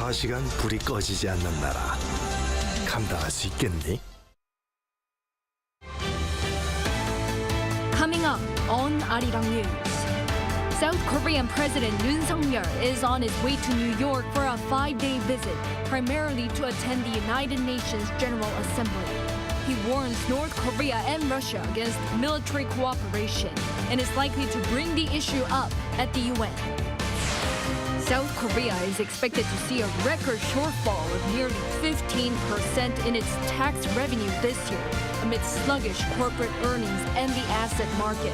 24시간 불이 꺼지지 않는 나라. 감당할 수 있겠니? Coming up on Arirang News, South Korean President Yoon is on his way to New York for a 5-day visit, primarily to attend the United Nations General Assembly. He warns North Korea and Russia against military cooperation and is likely to bring the issue up at the UN. South Korea is expected to see a record shortfall of nearly 15% in its tax revenue this year, amid sluggish corporate earnings and the asset market.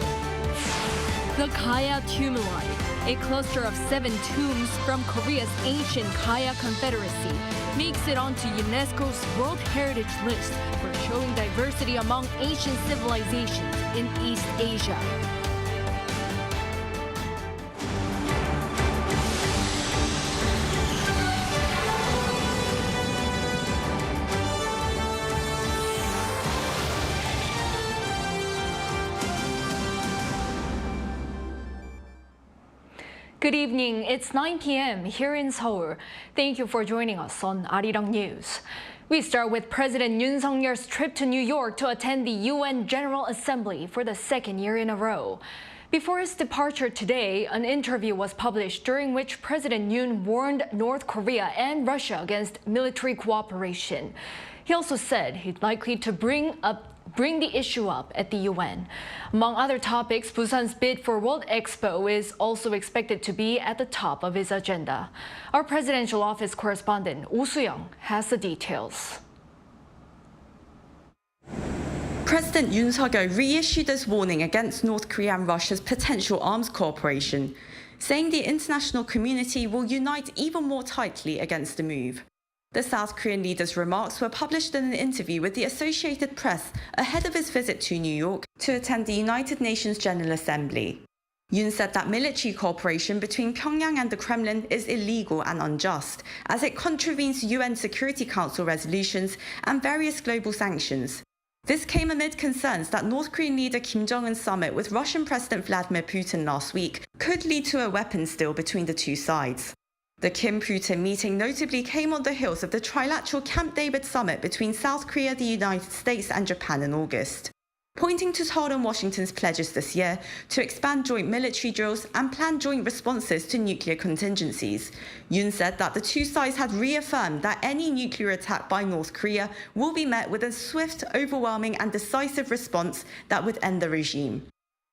The Kaya Tumuli, a cluster of 7 tombs from Korea's ancient Kaya Confederacy, makes it onto UNESCO's World Heritage List for showing diversity among ancient civilizations in East Asia. Good evening. It's 9 p.m. here in Seoul. Thank you for joining us on Arirang News. We start with President Yoon Suk-yeol's trip to New York to attend the UN General Assembly for the second year in a row. Before his departure today, an interview was published during which President Yoon warned North Korea and Russia against military cooperation. He also said he'd likely to bring the issue up at the UN. Among other topics, Busan's bid for World Expo is also expected to be at the top of his agenda. Our presidential office correspondent Oh Soo-young has the details. President Yoon Suk-yeol reissued his warning against North Korea and Russia's potential arms cooperation, saying the international community will unite even more tightly against the move. The South Korean leader's remarks were published in an interview with the Associated Press ahead of his visit to New York to attend the United Nations General Assembly. Yoon said that military cooperation between Pyongyang and the Kremlin is illegal and unjust, as it contravenes UN Security Council resolutions and various global sanctions. This came amid concerns that North Korean leader Kim Jongun's summit with Russian President Vladimir Putin last week could lead to a weapons deal between the two sides. The Kim-Putin meeting notably came on the heels of the trilateral Camp David summit between South Korea, the United States and Japan in August. Pointing to Seoul and Washington's pledges this year to expand joint military drills and plan joint responses to nuclear contingencies, Yoon said that the two sides had reaffirmed that any nuclear attack by North Korea will be met with a swift, overwhelming and decisive response that would end the regime.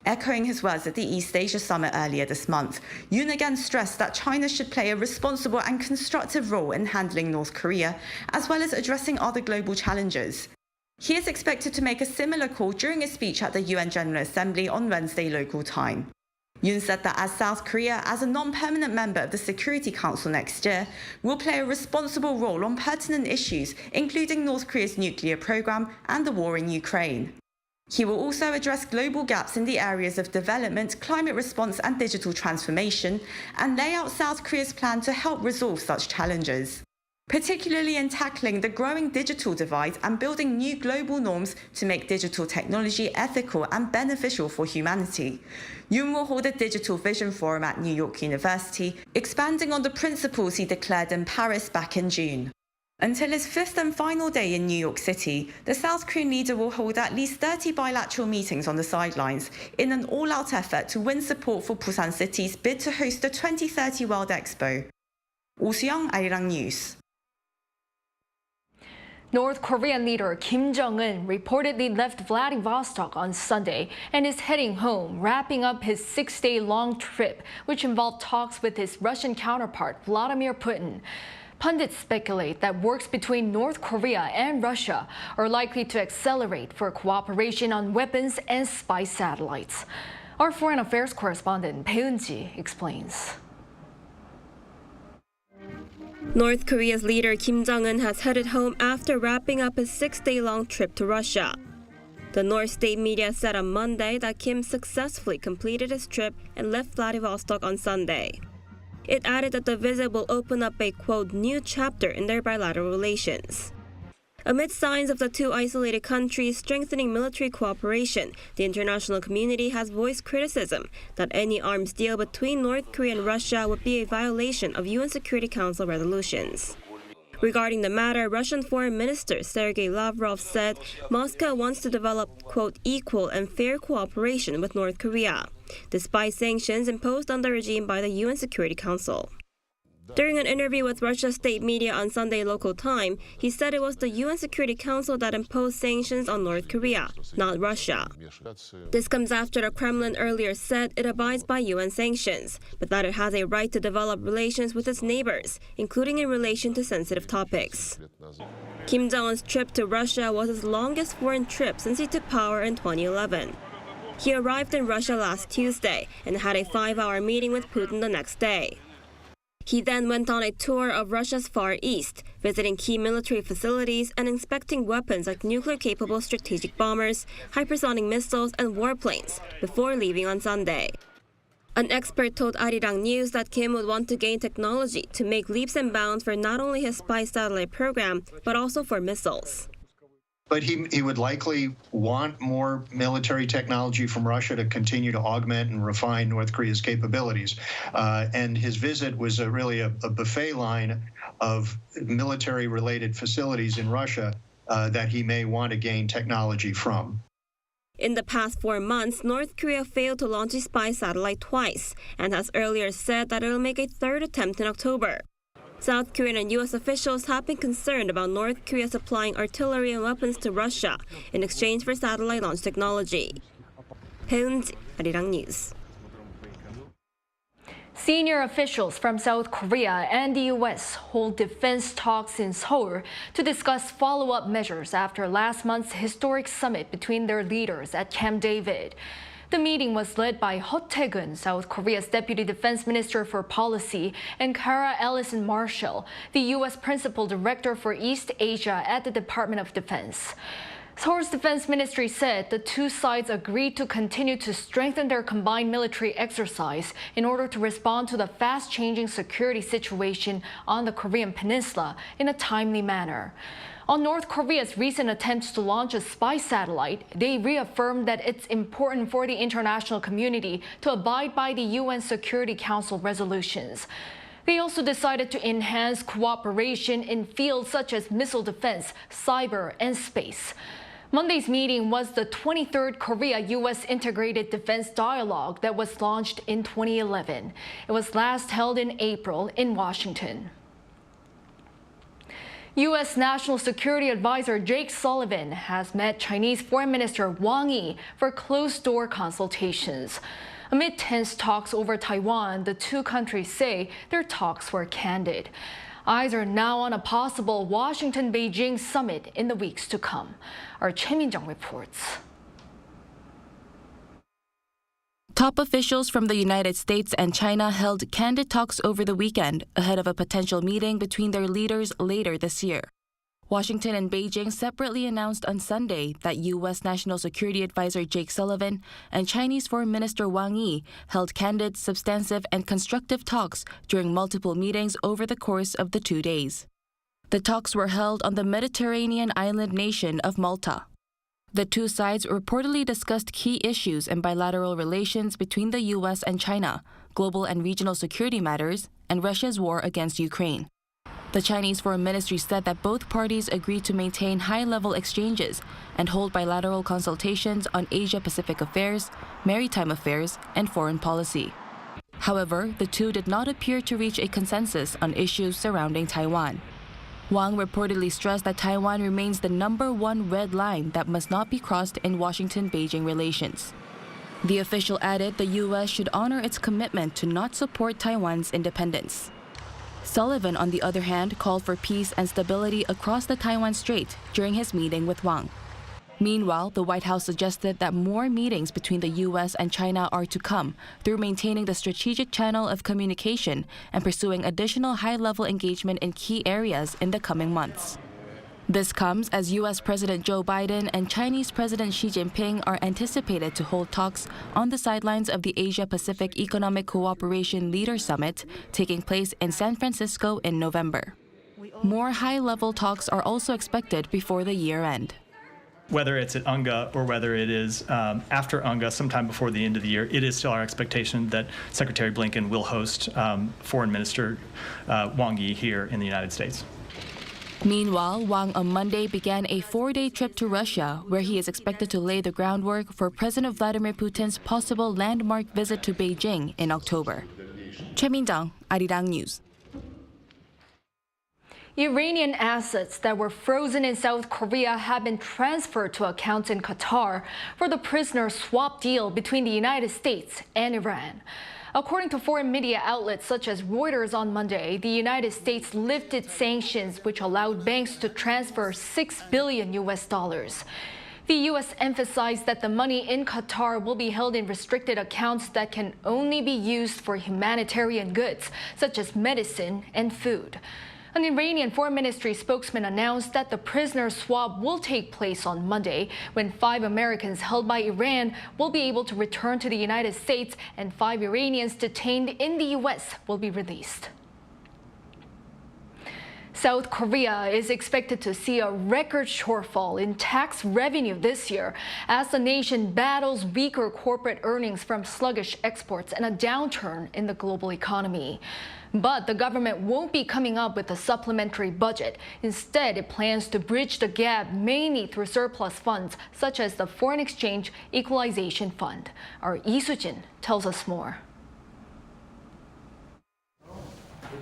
Echoing his words at the East Asia Summit earlier this month, Yoon again stressed that China should play a responsible and constructive role in handling North Korea, as well as addressing other global challenges. He is expected to make a similar call during a speech at the UN General Assembly on Wednesday local time. Yoon said that as South Korea, as a non-permanent member of the Security Council next year, will play a responsible role on pertinent issues, including North Korea's nuclear program and the war in Ukraine. He will also address global gaps in the areas of development, climate response and digital transformation, and lay out South Korea's plan to help resolve such challenges, particularly in tackling the growing digital divide and building new global norms to make digital technology ethical and beneficial for humanity. Yoon will hold a Digital Vision Forum at New York University, expanding on the principles he declared in Paris back in June. Until his fifth and final day in New York City, the South Korean leader will hold at least 30 bilateral meetings on the sidelines in an all-out effort to win support for Busan City's bid to host the 2030 World Expo. Oh Soo-young, Arirang News. North Korean leader Kim Jongun reportedly left Vladivostok on Sunday and is heading home, wrapping up his 6-day-long trip, which involved talks with his Russian counterpart, Vladimir Putin. Pundits speculate that works between North Korea and Russia are likely to accelerate for cooperation on weapons and spy satellites. Our foreign affairs correspondent Bae Eun-ji explains. North Korea's leader Kim Jong-un has headed home after wrapping up his 6-day-long trip to Russia. The North State media said on Monday that Kim successfully completed his trip and left Vladivostok on Sunday. It added that the visit will open up a, quote, new chapter in their bilateral relations. Amid signs of the two isolated countries strengthening military cooperation, the international community has voiced criticism that any arms deal between North Korea and Russia would be a violation of UN Security Council resolutions. Regarding the matter, Russian Foreign Minister Sergei Lavrov said Moscow wants to develop, quote, equal and fair cooperation with North Korea, despite sanctions imposed on the regime by the UN Security Council. During an interview with Russia's state media on Sunday local time, he said it was the UN Security Council that imposed sanctions on North Korea, not Russia. This comes after the Kremlin earlier said it abides by UN sanctions, but that it has a right to develop relations with its neighbors, including in relation to sensitive topics. Kim Jong-un's trip to Russia was his longest foreign trip since he took power in 2011. He arrived in Russia last Tuesday and had a 5-hour meeting with Putin the next day. He then went on a tour of Russia's Far East, visiting key military facilities and inspecting weapons like nuclear-capable strategic bombers, hypersonic missiles, and warplanes before leaving on Sunday. An expert told Arirang News that Kim would want to gain technology to make leaps and bounds for not only his spy satellite program, but also for missiles. But he would likely want more military technology from Russia to continue to augment and refine North Korea's capabilities. And his visit was really a buffet line of military-related facilities in Russia that he may want to gain technology from. In the past 4 months, North Korea failed to launch a spy satellite twice and has earlier said that it will make a third attempt in October. South Korean and U.S. officials have been concerned about North Korea supplying artillery and weapons to Russia in exchange for satellite launch technology. Heunji, Arirang News. Senior officials from South Korea and the U.S. hold defense talks in Seoul to discuss follow-up measures after last month's historic summit between their leaders at Camp David. The meeting was led by Tae-gun, South Korea's Deputy Defense Minister for Policy, and Kara Ellison Marshall, the U.S. Principal Director for East Asia at the Department of Defense. Seoul's Defense Ministry said the two sides agreed to continue to strengthen their combined military exercise in order to respond to the fast-changing security situation on the Korean Peninsula in a timely manner. On North Korea's recent attempts to launch a spy satellite, they reaffirmed that it's important for the international community to abide by the UN Security Council resolutions. They also decided to enhance cooperation in fields such as missile defense, cyber, and space. Monday's meeting was the 23rd Korea-U.S. Integrated Defense Dialogue that was launched in 2011. It was last held in April in Washington. U.S. National Security Advisor Jake Sullivan has met Chinese Foreign Minister Wang Yi for closed-door consultations. Amid tense talks over Taiwan, the two countries say their talks were candid. Eyes are now on a possible Washington-Beijing summit in the weeks to come. Our Kim Jongun reports. Top officials from the United States and China held candid talks over the weekend ahead of a potential meeting between their leaders later this year. Washington and Beijing separately announced on Sunday that U.S. National Security Advisor Jake Sullivan and Chinese Foreign Minister Wang Yi held candid, substantive, and constructive talks during multiple meetings over the course of the 2 days. The talks were held on the Mediterranean island nation of Malta. The two sides reportedly discussed key issues in bilateral relations between the U.S. and China, global and regional security matters, and Russia's war against Ukraine. The Chinese Foreign Ministry said that both parties agreed to maintain high-level exchanges and hold bilateral consultations on Asia-Pacific affairs, maritime affairs, and foreign policy. However, the two did not appear to reach a consensus on issues surrounding Taiwan. Wang reportedly stressed that Taiwan remains the #1 red line that must not be crossed in Washington-Beijing relations. The official added the U.S. should honor its commitment to not support Taiwan's independence. Sullivan, on the other hand, called for peace and stability across the Taiwan Strait during his meeting with Wang. Meanwhile, the White House suggested that more meetings between the U.S. and China are to come through maintaining the strategic channel of communication and pursuing additional high-level engagement in key areas in the coming months. This comes as U.S. President Joe Biden and Chinese President Xi Jinping are anticipated to hold talks on the sidelines of the Asia-Pacific Economic Cooperation Leaders Summit taking place in San Francisco in November. More high-level talks are also expected before the year end. Whether it's at UNGA or whether it is after UNGA, sometime before the end of the year, it is still our expectation that Secretary Blinken will host Foreign Minister Wang Yi here in the United States. Meanwhile, Wang on Monday began a 4-day trip to Russia, where he is expected to lay the groundwork for President Vladimir Putin's possible landmark visit to Beijing in October. Choi Min-jung, Arirang News. Iranian assets that were frozen in South Korea have been transferred to accounts in Qatar for the prisoner swap deal between the United States and Iran. According to foreign media outlets such as Reuters on Monday, the United States lifted sanctions which allowed banks to transfer $6 billion. The U.S. emphasized that the money in Qatar will be held in restricted accounts that can only be used for humanitarian goods, such as medicine and food. An Iranian Foreign Ministry spokesman announced that the prisoner swap will take place on Monday, when 5 Americans held by Iran will be able to return to the United States and 5 Iranians detained in the U.S. will be released. South Korea is expected to see a record shortfall in tax revenue this year as the nation battles weaker corporate earnings from sluggish exports and a downturn in the global economy. But the government won't be coming up with a supplementary budget. Instead, it plans to bridge the gap mainly through surplus funds, such as the Foreign Exchange Equalization Fund. Our Lee Soo-jin tells us more.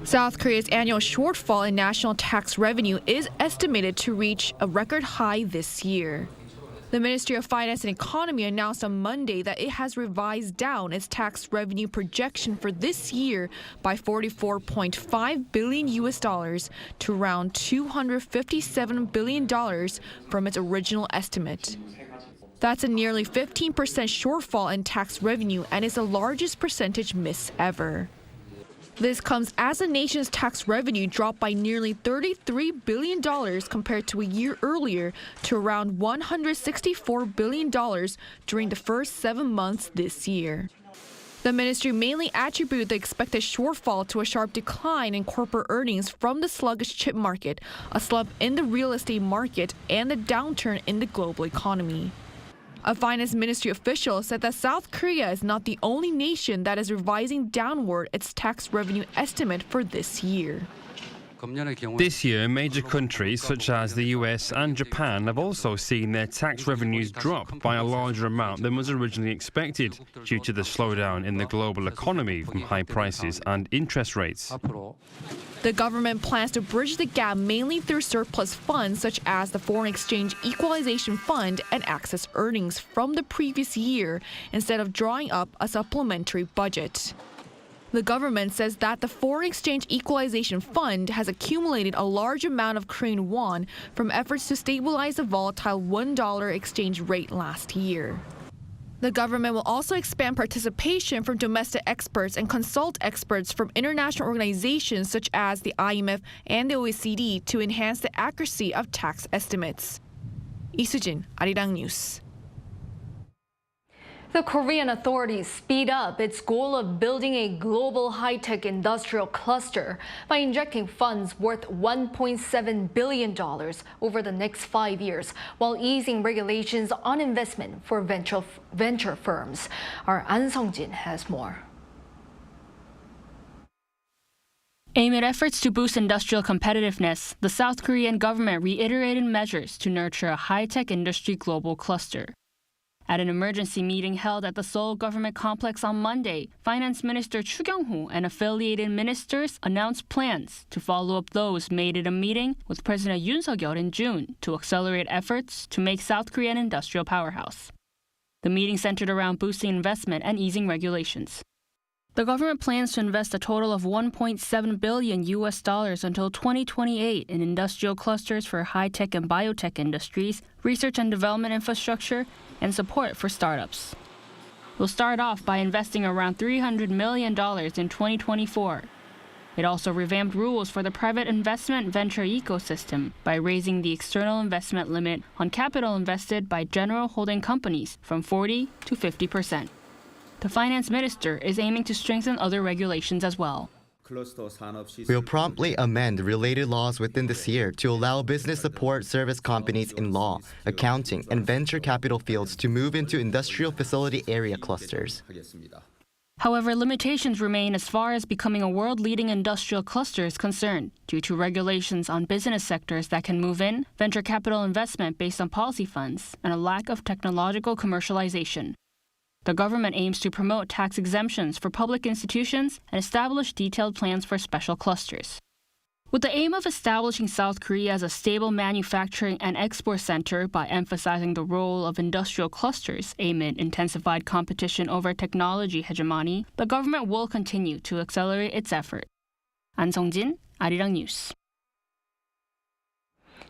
South Korea's annual shortfall in national tax revenue is estimated to reach a record high this year. The Ministry of Finance and Economy announced on Monday that it has revised down its tax revenue projection for this year by $44.5 billion to around $257 billion from its original estimate. That's a nearly 15% shortfall in tax revenue and is the largest percentage miss ever. This comes as the nation's tax revenue dropped by nearly $33 billion compared to a year earlier to around $164 billion during the first 7 months this year. The ministry mainly attributed the expected shortfall to a sharp decline in corporate earnings from the sluggish chip market, a slump in the real estate market, and the downturn in the global economy. A finance ministry official said that South Korea is not the only nation that is revising downward its tax revenue estimate for this year. This year, major countries such as the U.S. and Japan have also seen their tax revenues drop by a larger amount than was originally expected due to the slowdown in the global economy from high prices and interest rates. The government plans to bridge the gap mainly through surplus funds such as the Foreign Exchange Equalization Fund and excess earnings from the previous year instead of drawing up a supplementary budget. The government says that the Foreign Exchange Equalization Fund has accumulated a large amount of Korean won from efforts to stabilize the volatile $1 exchange rate last year. The government will also expand participation from domestic experts and consult experts from international organizations such as the IMF and the OECD to enhance the accuracy of tax estimates. Lee Soo-jin, Arirang News. The Korean authorities speed up its goal of building a global high-tech industrial cluster by injecting funds worth $1.7 billion over the next 5 years, while easing regulations on investment for venture firms. Our An Sung-jin has more. Amid efforts to boost industrial competitiveness, the South Korean government reiterated measures to nurture a high-tech industry global cluster. At an emergency meeting held at the Seoul government complex on Monday, Finance Minister Chu Kyung-ho and affiliated ministers announced plans to follow up those made at a meeting with President Yoon Suk-yeol in June to accelerate efforts to make South Korea an industrial powerhouse. The meeting centered around boosting investment and easing regulations. The government plans to invest a total of $1.7 billion until 2028 in industrial clusters for high-tech and biotech industries, research and development infrastructure, and support for startups. We'll start off by investing around $300 million in 2024. It also revamped rules for the private investment venture ecosystem by raising the external investment limit on capital invested by general holding companies from 40% to 50%. The finance minister is aiming to strengthen other regulations as well. We'll promptly amend related laws within this year to allow business support service companies in law, accounting, and venture capital fields to move into industrial facility area clusters. However, limitations remain as far as becoming a world-leading industrial cluster is concerned, due to regulations on business sectors that can move in, venture capital investment based on policy funds, and a lack of technological commercialization. The government aims to promote tax exemptions for public institutions and establish detailed plans for special clusters. With the aim of establishing South Korea as a stable manufacturing and export center by emphasizing the role of industrial clusters amid intensified competition over technology hegemony, the government will continue to accelerate its effort. An Sung-jin, Arirang News.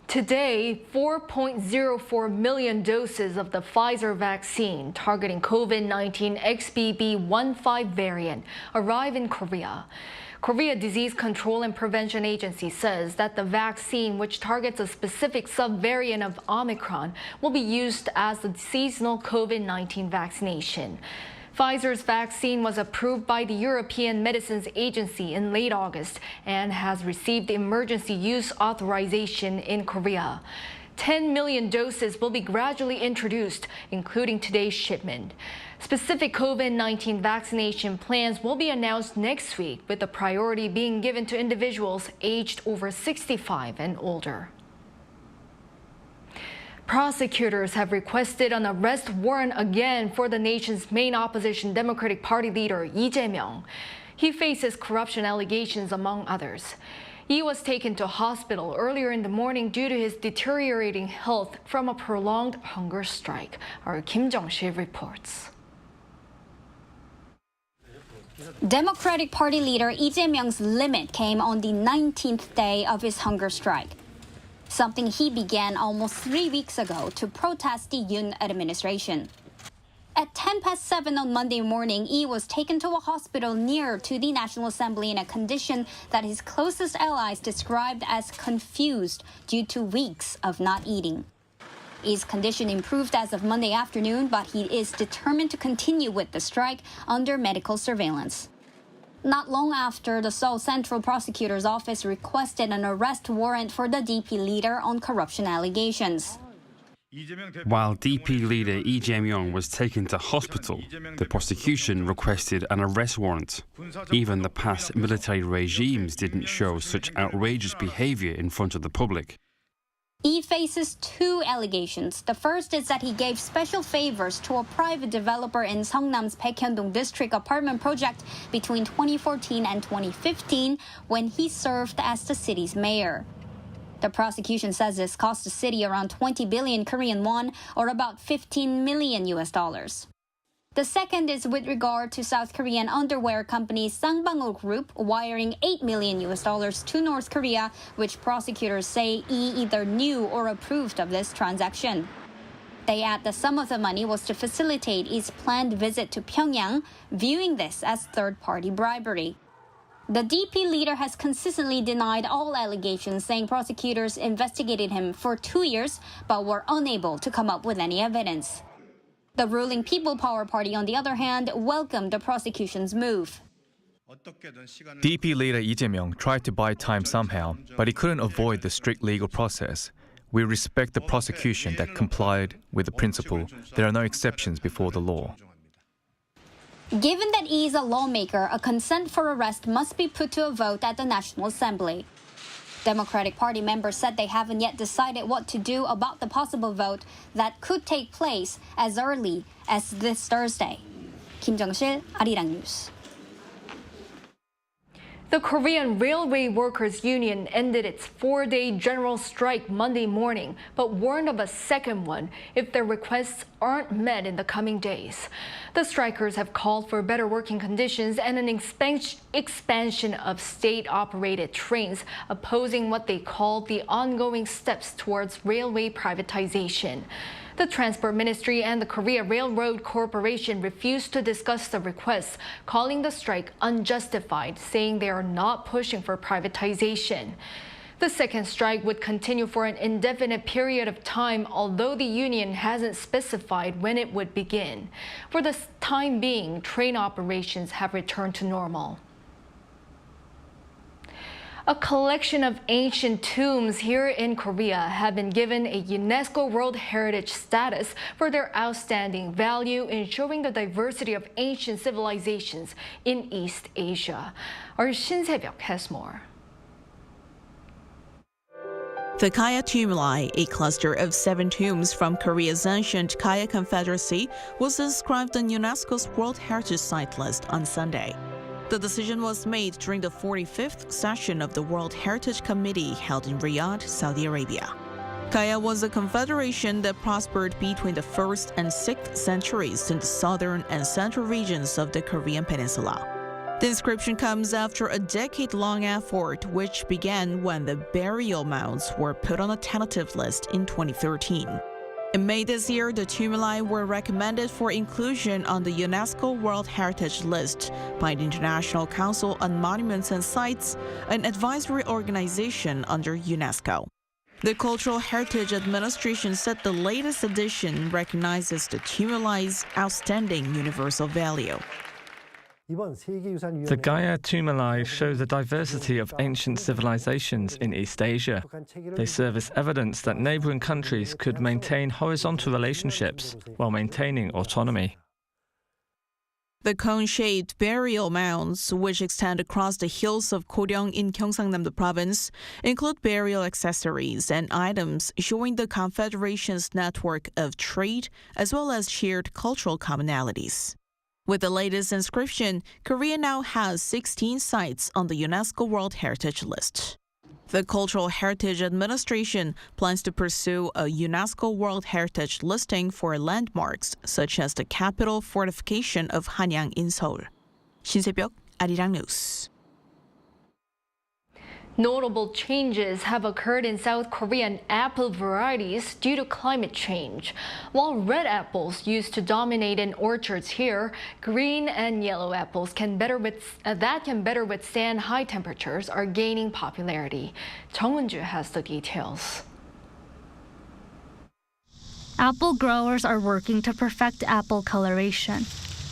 Today, 4.04 million doses of the Pfizer vaccine targeting COVID-19 XBB.1.5 variant arrive in Korea. Korea Disease Control and Prevention Agency says that the vaccine, which targets a specific subvariant of Omicron, will be used as the seasonal COVID-19 vaccination. Pfizer's vaccine was approved by the European Medicines Agency in late August and has received emergency use authorization in Korea. 10 million doses will be gradually introduced, including today's shipment. Specific COVID-19 vaccination plans will be announced next week, with the priority being given to individuals aged over 65 and older. Prosecutors have requested an arrest warrant again for the nation's main opposition Democratic Party leader, Lee Jae-myung. He faces corruption allegations, among others. He was taken to hospital earlier in the morning due to his deteriorating health from a prolonged hunger strike. Our Kim Jongun reports. Democratic Party leader Lee Jae-myung's limit came on the 19th day of his hunger strike, something he began almost 3 weeks ago to protest the Yoon administration. At 7:10 on Monday morning, Lee was taken to a hospital near to the National Assembly in a condition that his closest allies described as confused due to weeks of not eating. Lee's condition improved as of Monday afternoon, but he is determined to continue with the strike under medical surveillance. Not long after, the Seoul Central Prosecutor's Office requested an arrest warrant for the DP leader on corruption allegations. While DP leader Lee Jae-myung was taken to hospital, the prosecution requested an arrest warrant. Even the past military regimes didn't show such outrageous behavior in front of the public. Lee faces 2 allegations. The first is that he gave special favors to a private developer in Seongnam's Baekhyundong district apartment project between 2014 and 2015 when he served as the city's mayor. The prosecution says this cost the city around 20 billion Korean won, or about $15 million. The second is with regard to South Korean underwear company Sangbangul Group wiring $8 million to North Korea, which prosecutors say Lee either knew or approved of this transaction. They add that some of the money was to facilitate Lee's planned visit to Pyongyang, viewing this as third-party bribery. The DP leader has consistently denied all allegations, saying prosecutors investigated him for 2 years but were unable to come up with any evidence. The ruling People Power Party, on the other hand, welcomed the prosecution's move. DP leader Lee Jae-myung tried to buy time somehow, but he couldn't avoid the strict legal process. We respect the prosecution that complied with the principle there are no exceptions before the law. Given that Lee is a lawmaker, a consent for arrest must be put to a vote at the National Assembly. Democratic Party members said they haven't yet decided what to do about the possible vote that could take place as early as this Thursday. Kim Jongun, Arirang News. The Korean Railway Workers Union ended its 4-day general strike Monday morning, but warned of a second one if their requests aren't met in the coming days. The strikers have called for better working conditions and an expansion of state-operated trains, opposing what they call the ongoing steps towards railway privatization. The Transport Ministry and the Korea Railroad Corporation refused to discuss the requests, calling the strike unjustified, saying they are not pushing for privatization. The second strike would continue for an indefinite period of time, although the union hasn't specified when it would begin. For the time being, train operations have returned to normal. A collection of ancient tombs here in Korea have been given a UNESCO World Heritage status for their outstanding value in showing the diversity of ancient civilizations in East Asia. Our Shin Se-byuk has more. The Kaya tumuli, a cluster of 7 tombs from Korea's ancient Kaya Confederacy, was inscribed on UNESCO's World Heritage Site list on Sunday. The decision was made during the 45th session of the World Heritage Committee held in Riyadh, Saudi Arabia. Kaya was a confederation that prospered between the 1st and 6th centuries in the southern and central regions of the Korean peninsula. The inscription comes after a decade-long effort which began when the burial mounds were put on a tentative list in 2013. In May this year, the tumuli were recommended for inclusion on the UNESCO World Heritage List by the International Council on Monuments and Sites, an advisory organization under UNESCO. The Cultural Heritage Administration said the latest edition recognizes the tumuli's outstanding universal value. The Gaia tumuli show the diversity of ancient civilizations in East Asia. They serve as evidence that neighboring countries could maintain horizontal relationships while maintaining autonomy. The cone-shaped burial mounds, which extend across the hills of Goryeo in Gyeongsangnam province, include burial accessories and items showing the Confederation's network of trade as well as shared cultural commonalities. With the latest inscription, Korea now has 16 sites on the UNESCO World Heritage List. The Cultural Heritage Administration plans to pursue a UNESCO World Heritage listing for landmarks such as the capital fortification of Hanyang in Seoul. Shin Se-byuk, Arirang News. Notable changes have occurred in South Korean apple varieties due to climate change. While red apples used to dominate in orchards here, green and yellow apples that can better withstand high temperatures are gaining popularity. Jong-un has the details. Apple growers are working to perfect apple coloration.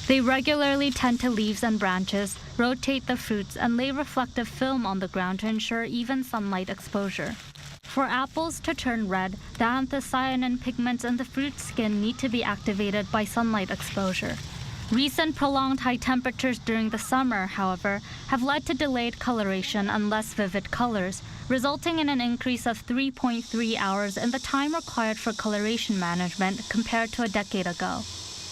They regularly tend to leaves and branches, rotate the fruits, and lay reflective film on the ground to ensure even sunlight exposure. For apples to turn red, the anthocyanin pigments in the fruit skin need to be activated by sunlight exposure. Recent prolonged high temperatures during the summer, however, have led to delayed coloration and less vivid colors, resulting in an increase of 3.3 hours in the time required for coloration management compared to a decade ago.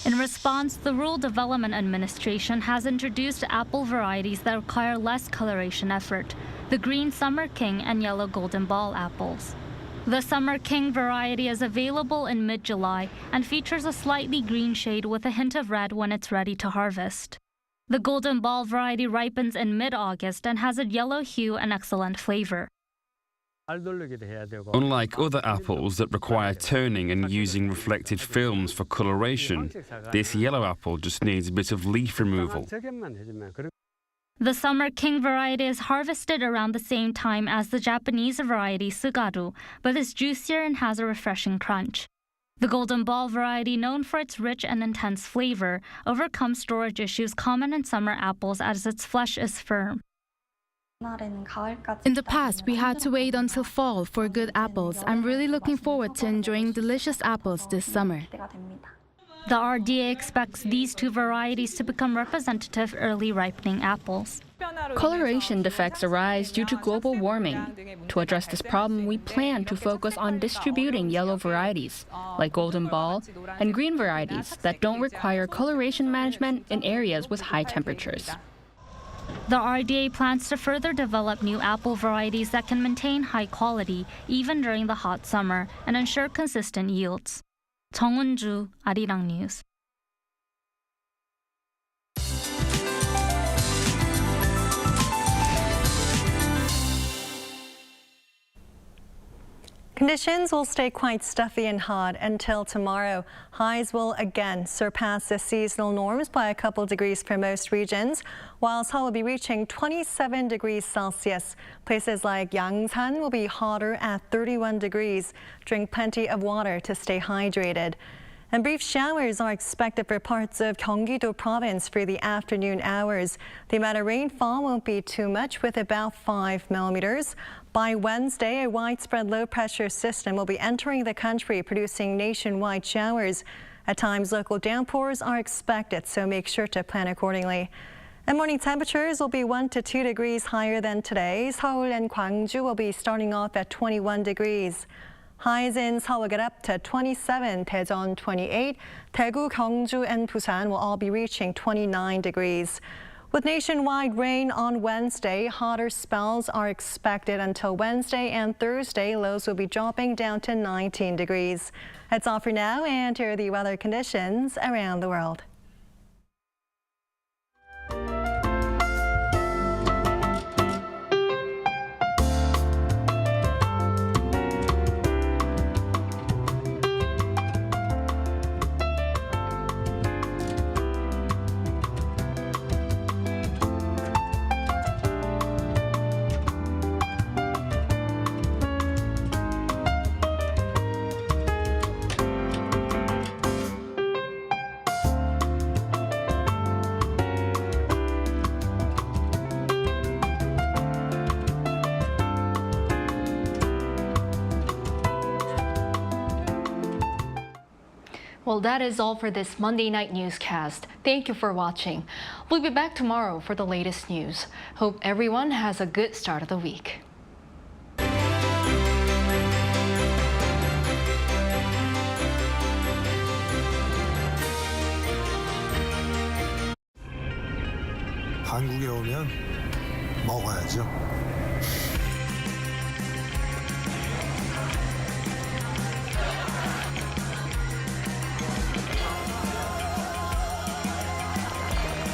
In response, the Rural Development Administration has introduced apple varieties that require less coloration effort, the green Summer King and yellow Golden Ball apples. The Summer King variety is available in mid-July and features a slightly green shade with a hint of red when it's ready to harvest. The Golden Ball variety ripens in mid-August and has a yellow hue and excellent flavor. Unlike other apples that require turning and using reflected films for coloration, this yellow apple just needs a bit of leaf removal. The Summer King variety is harvested around the same time as the Japanese variety Sugaru, but is juicier and has a refreshing crunch. The Golden Ball variety, known for its rich and intense flavor, overcomes storage issues common in summer apples as its flesh is firm. In the past, we had to wait until fall for good apples. I'm really looking forward to enjoying delicious apples this summer. The RDA expects these two varieties to become representative early ripening apples. Coloration defects arise due to global warming. To address this problem, we plan to focus on distributing yellow varieties, like Golden Ball, and green varieties that don't require coloration management in areas with high temperatures. The RDA plans to further develop new apple varieties that can maintain high quality even during the hot summer and ensure consistent yields. Jong-un, Arirang News. Conditions will stay quite stuffy and hot until tomorrow. Highs will again surpass the seasonal norms by a couple degrees for most regions, while Seoul will be reaching 27 degrees Celsius. Places like Yangsan will be hotter at 31 degrees. Drink plenty of water to stay hydrated. And brief showers are expected for parts of Gyeonggi-do province for the afternoon hours. The amount of rainfall won't be too much, with about 5 millimeters. By Wednesday, a widespread low-pressure system will be entering the country, producing nationwide showers. At times, local downpours are expected, so make sure to plan accordingly. And morning temperatures will be 1 to 2 degrees higher than today. Seoul and Gwangju will be starting off at 21 degrees. Highs in Seoul will get up to 27, Daejeon 28, Daegu, Gyeongju, and Busan will all be reaching 29 degrees. With nationwide rain on Wednesday, hotter spells are expected until Wednesday and Thursday. Lows will be dropping down to 19 degrees. That's all for now, and here are the weather conditions around the world. Well, that is all for this Monday night newscast. Thank you for watching. We'll be back tomorrow for the latest news. Hope everyone has a good start of the week. 한국에 오면 먹어야죠.